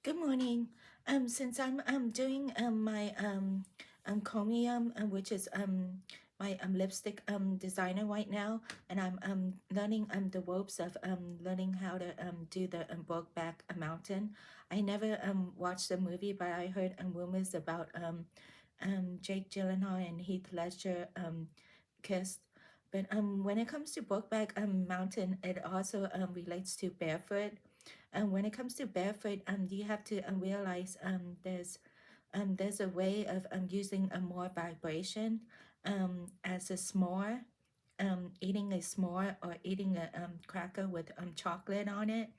Good morning. Since I'm doing my chromium, which is my lipstick designer right now, and I'm learning the ropes of learning how to do the Brokeback Mountain. I never watched the movie, but I heard rumors about Jake Gyllenhaal and Heath Ledger kissed. But when it comes to Brokeback Mountain, it also relates to barefoot. When it comes to barefoot, you have to realize there's a way of using a more vibration as a s'more, eating a s'more or eating a cracker with chocolate on it.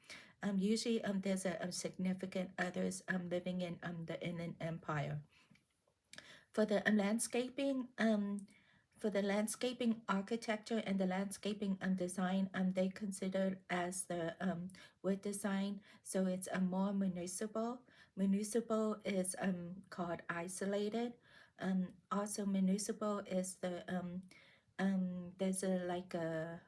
Usually, there's a significant others living in the Inland Empire. For the landscaping architecture and the landscaping design, they considered as the wood design, so it's a more municipal. Municipal is called isolated. Also municipal is the there's a like a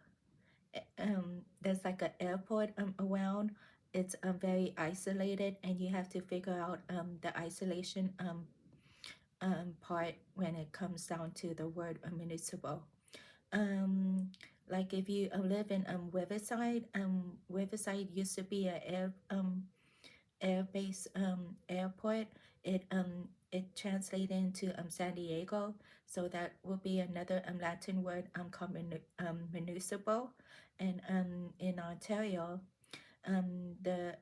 there's like an airport around. It's very isolated, and you have to figure out the isolation part when it comes down to the word municipal. Um, like if you live in Riverside, Riverside used to be a air base airport. It translated into San Diego, so that will be another Latin word called municipal. And in Ontario, the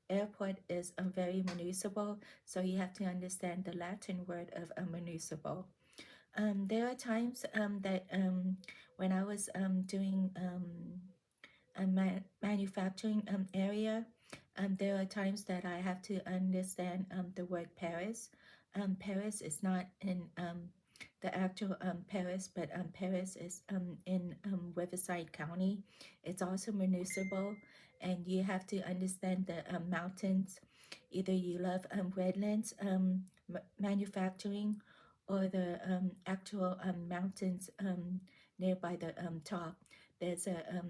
airport is very municipal, so you have to understand the Latin word of municipal. There are times that when I was doing a manufacturing area, there are times that I have to understand the word Paris. Paris is not in the actual Paris, but Paris is in Riverside County. It's also municipal, and you have to understand the mountains. Either you love redlands manufacturing, or the actual mountains nearby the top. There's a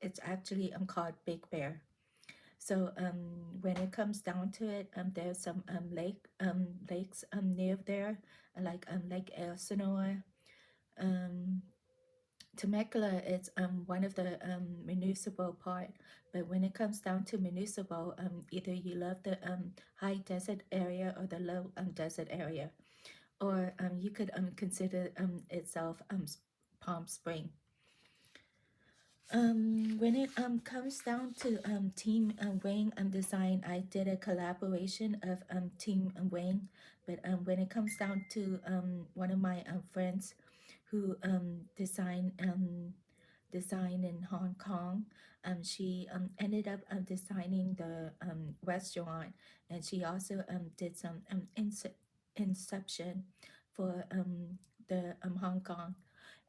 it's actually called Big Bear. So when it comes down to it, there's some lakes near there, like Lake Elsinore. Um, Temecula is one of the municipal part, but when it comes down to municipal, either you love the high desert area or the low desert area, or you could consider itself Palm Spring. When it comes down to Team Wayne design, I did a collaboration of Team Wayne, but when it comes down to one of my friends who design in Hong Kong, she ended up designing the restaurant, and she also did some inception for the Hong Kong.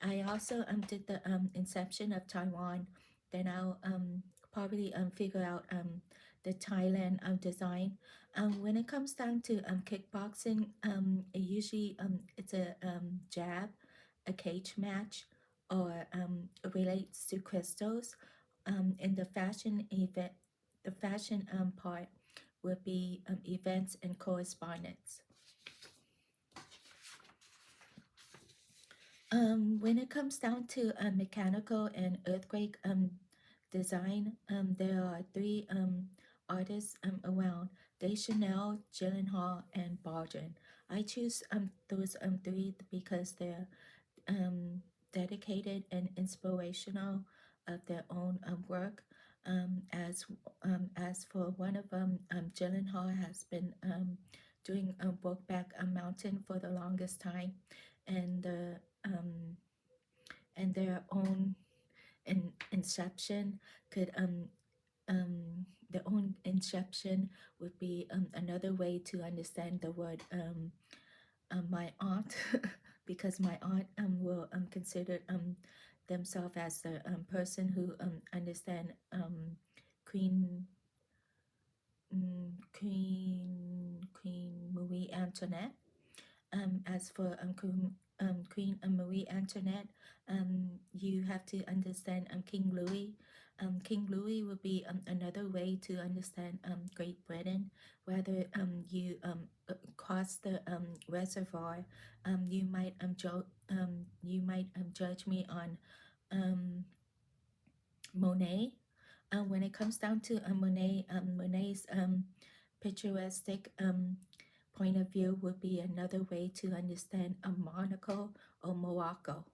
I also did the inception of Taiwan. Then I'll probably figure out the Thailand design. When it comes down to kickboxing, it usually it's a jab, a cage match, or it relates to crystals. In the fashion event, the fashion part would be events and correspondence. When it comes down to mechanical and earthquake design, there are three artists around: Deschanel, Gyllenhaal, and Baldwin. I choose those three because they're um, dedicated and inspirational of their own work. As for one of them, Gyllenhaal has been doing Brokeback Mountain for the longest time, and um, their own inception could their own inception would be another way to understand the word my aunt, because my aunt will consider themselves as the person who understand Queen Queen Marie Antoinette. As for Queen Marie Antoinette, you have to understand King Louis. King Louis would be another way to understand Great Britain. Whether you cross the reservoir, you might judge me on um, Monet. When it comes down to Monet's picturesque point of view would be another way to understand Monaco or Morocco.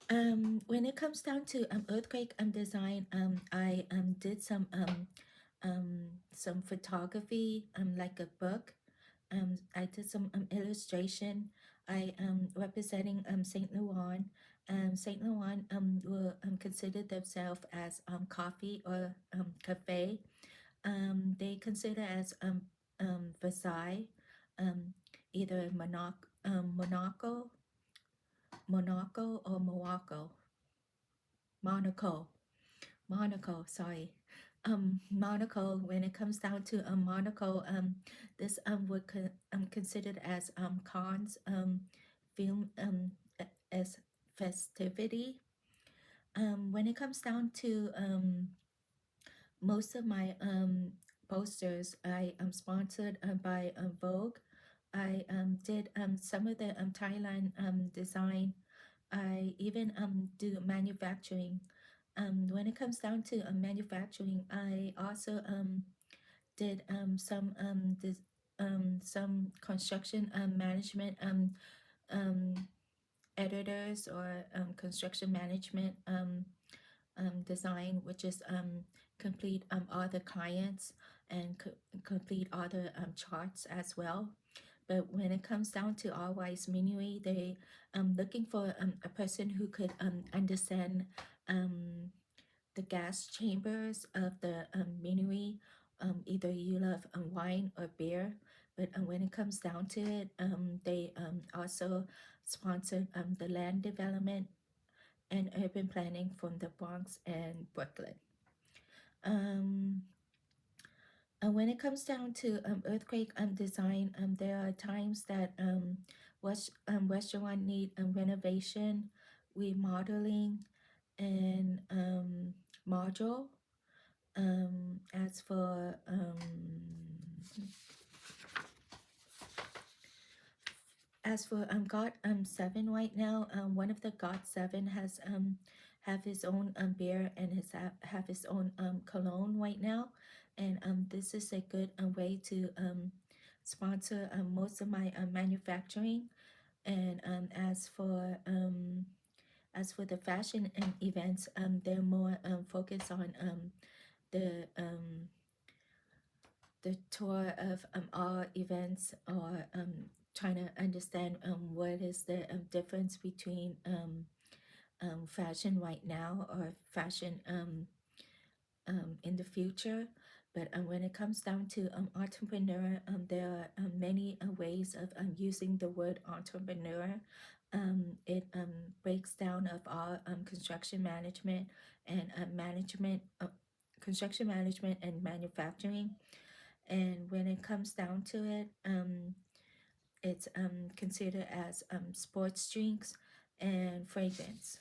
When it comes down to earthquake design, I did some photography, like a book. I did some illustration. I representing Saint Laurent. Saint Laurent will consider themselves as coffee or cafe. They consider as Versailles, um, either Monaco or Monaco, Monaco. Sorry, Monaco. When it comes down to Monaco, this would considered as Cannes film as festivity. When it comes down to most of my posters, I am sponsored by Vogue. I did some of the Thailand design. I even do manufacturing. When it comes down to manufacturing, I also did some construction management um, editors or construction management design, which is complete all the clients and complete all the charts as well. But when it comes down to All Wise Minuit, they looking for a person who could understand um, the gas chambers of the Minuit. Either you love wine or beer, but when it comes down to it, they also sponsored the land development and urban planning from the Bronx and Brooklyn. Um, and when it comes down to earthquake design, there are times that restaurant need renovation, remodeling, and module. As for God 7 right now, one of the God 7 has have his own beer and have his own cologne right now, and this is a good way to sponsor most of my manufacturing. And as for the fashion events, they're more focused on the tour of all events, or trying to understand what is the difference between fashion right now or fashion in the future. But when it comes down to entrepreneur, there are many ways of using the word entrepreneur. It breaks down of all construction management and construction management and manufacturing. And when it comes down to it, it's considered as sports drinks and fragrance.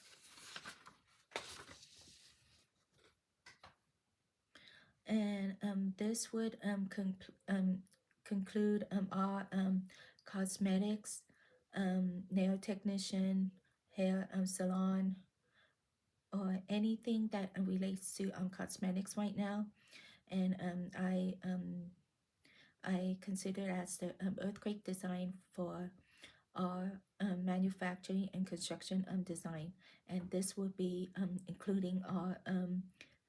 And this would conclude our cosmetics, nail technician, hair salon, or anything that relates to cosmetics right now. And I consider as the earthquake design for our manufacturing and construction design, and this would be including our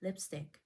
lipstick.